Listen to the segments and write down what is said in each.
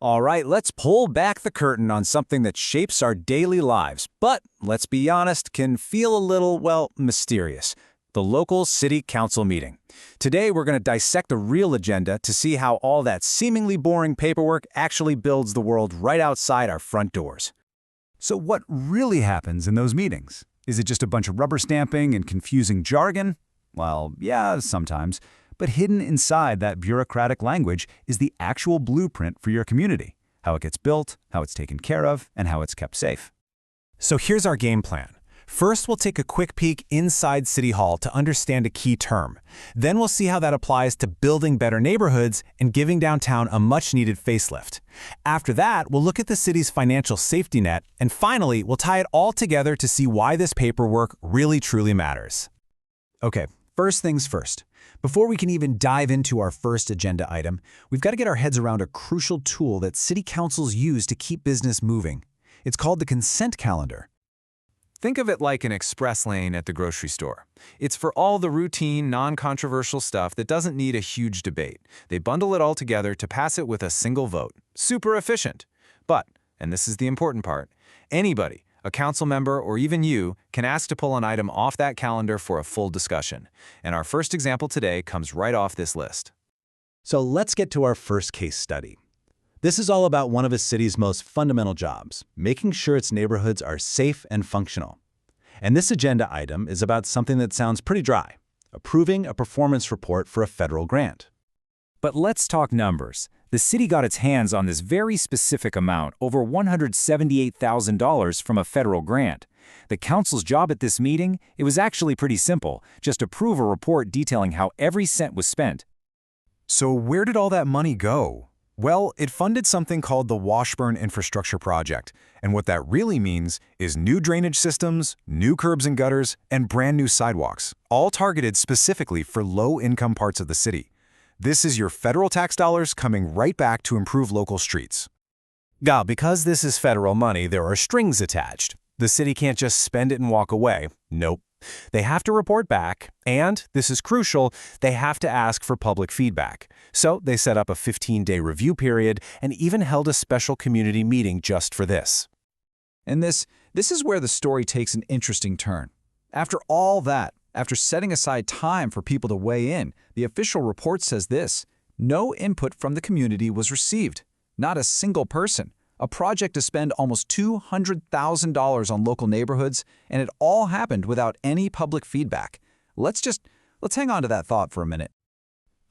All right, let's pull back the curtain on something that shapes our daily lives, but, let's be honest, can feel a little, well, mysterious. The local city council meeting. Today, we're going to dissect the real agenda to see how all that seemingly boring paperwork actually builds the world right outside our front doors. So what really happens in those meetings? Is it just a bunch of rubber stamping and confusing jargon? Well, yeah, sometimes. But hidden inside that bureaucratic language is the actual blueprint for your community, how it gets built, how it's taken care of, and how it's kept safe. So here's our game plan. First, we'll take a quick peek inside City Hall to understand a key term. Then we'll see how that applies to building better neighborhoods and giving downtown a much-needed facelift. After that, we'll look at the city's financial safety net, and finally, we'll tie it all together to see why this paperwork really truly matters. Okay, first things first. Before we can even dive into our first agenda item, we've got to get our heads around a crucial tool that city councils use to keep business moving. It's called the consent calendar. Think of it like an express lane at the grocery store. It's for all the routine, non-controversial stuff that doesn't need a huge debate. They bundle it all together to pass it with a single vote. Super efficient. But, and this is the important part, anybody, a council member or even you, can ask to pull an item off that calendar for a full discussion. And our first example today comes right off this list. So let's get to our first case study. This is all about one of a city's most fundamental jobs, making sure its neighborhoods are safe and functional. And this agenda item is about something that sounds pretty dry, approving a performance report for a federal grant. But let's talk numbers. The city got its hands on this very specific amount, over $178,000 from a federal grant. The council's job at this meeting, it was actually pretty simple. Just approve a report detailing how every cent was spent. So where did all that money go? Well, it funded something called the Washburn Infrastructure Project, and what that really means is new drainage systems, new curbs and gutters, and brand new sidewalks, all targeted specifically for low-income parts of the city. This is your federal tax dollars coming right back to improve local streets. Now, because this is federal money, there are strings attached. The city can't just spend it and walk away. Nope. They have to report back, and, this is crucial, they have to ask for public feedback. So they set up a 15-day review period and even held a special community meeting just for this. And this is where the story takes an interesting turn. After all that, after setting aside time for people to weigh in, the official report says this: no input from the community was received. Not a single person. A project to spend almost $200,000 on local neighborhoods, and it all happened without any public feedback. Let's hang on to that thought for a minute.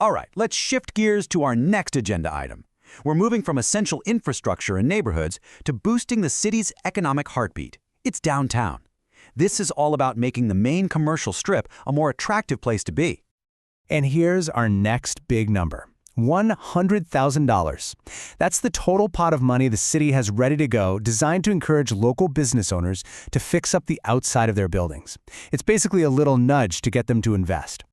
All right, let's shift gears to our next agenda item. We're moving from essential infrastructure in neighborhoods to boosting the city's economic heartbeat. It's downtown. This is all about making the main commercial strip a more attractive place to be. And here's our next big number. $100,000. That's the total pot of money the city has ready to go, designed to encourage local business owners to fix up the outside of their buildings. It's basically a little nudge to get them to invest.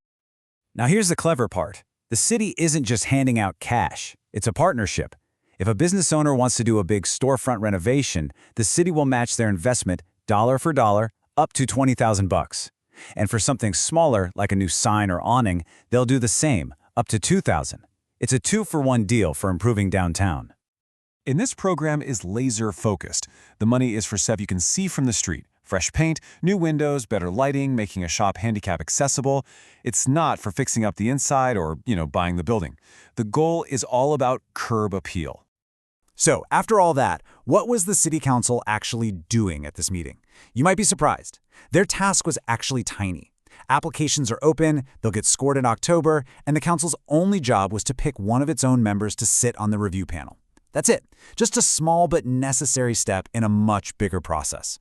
Now here's the clever part. The city isn't just handing out cash. It's a partnership. If a business owner wants to do a big storefront renovation, the city will match their investment dollar for dollar up to $20,000. And for something smaller, like a new sign or awning, they'll do the same, up to $2,000. It's a two-for-one deal for improving downtown. And this program is laser-focused. The money is for stuff you can see from the street. Fresh paint, new windows, better lighting, making a shop handicap accessible. It's not for fixing up the inside or, buying the building. The goal is all about curb appeal. So, after all that, what was the city council actually doing at this meeting? You might be surprised. Their task was actually tiny. Applications are open, they'll get scored in October, and the council's only job was to pick one of its own members to sit on the review panel. That's it. Just a small but necessary step in a much bigger process.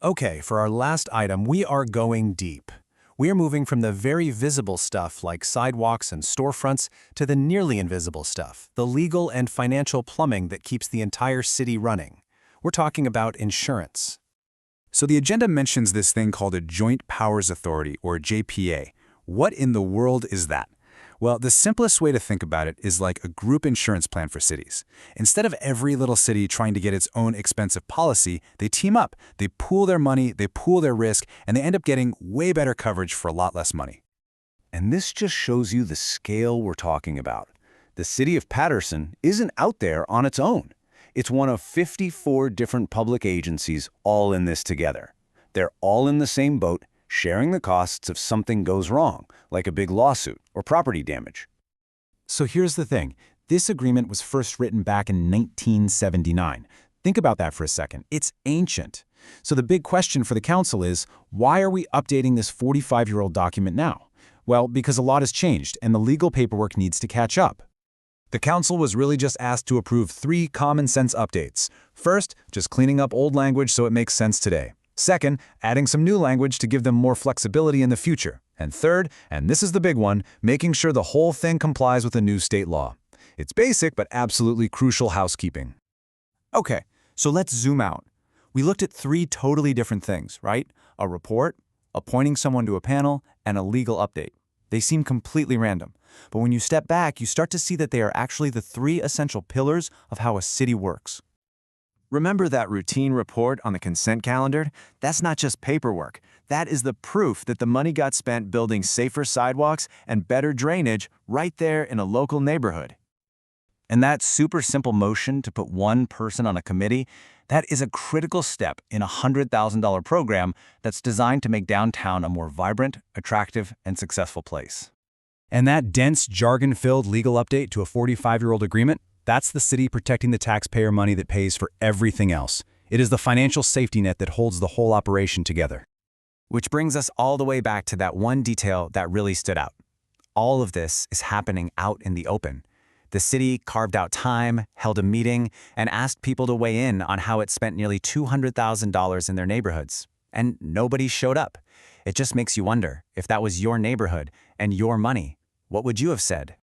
Okay, for our last item, we are going deep. We are moving from the very visible stuff like sidewalks and storefronts to the nearly invisible stuff, the legal and financial plumbing that keeps the entire city running. We're talking about insurance. So the agenda mentions this thing called a Joint Powers Authority, or JPA. What in the world is that? Well, the simplest way to think about it is like a group insurance plan for cities. Instead of every little city trying to get its own expensive policy, they team up, they pool their money, they pool their risk, and they end up getting way better coverage for a lot less money. And this just shows you the scale we're talking about. The city of Patterson isn't out there on its own. It's one of 54 different public agencies all in this together. They're all in the same boat, sharing the costs if something goes wrong, like a big lawsuit or property damage. So here's the thing. This agreement was first written back in 1979. Think about that for a second. It's ancient. So the big question for the council is, why are we updating this 45-year-old document now? Well, because a lot has changed, and the legal paperwork needs to catch up. The council was really just asked to approve 3 common-sense updates. First, just cleaning up old language so it makes sense today. Second, adding some new language to give them more flexibility in the future. And third, and this is the big one, making sure the whole thing complies with a new state law. It's basic but absolutely crucial housekeeping. Okay, so let's zoom out. We looked at 3 totally different things, right? A report, appointing someone to a panel, and a legal update. They seem completely random. But when you step back, you start to see that they are actually the 3 essential pillars of how a city works. Remember that routine report on the consent calendar? That's not just paperwork. That is the proof that the money got spent building safer sidewalks and better drainage right there in a local neighborhood. And that super simple motion to put one person on a committee, that is a critical step in a $100,000 program that's designed to make downtown a more vibrant, attractive, and successful place. And that dense, jargon-filled legal update to a 45-year-old agreement, that's the city protecting the taxpayer money that pays for everything else. It is the financial safety net that holds the whole operation together. Which brings us all the way back to that one detail that really stood out. All of this is happening out in the open. The city carved out time, held a meeting, and asked people to weigh in on how it spent nearly $200,000 in their neighborhoods. And nobody showed up. It just makes you wonder, if that was your neighborhood and your money, what would you have said?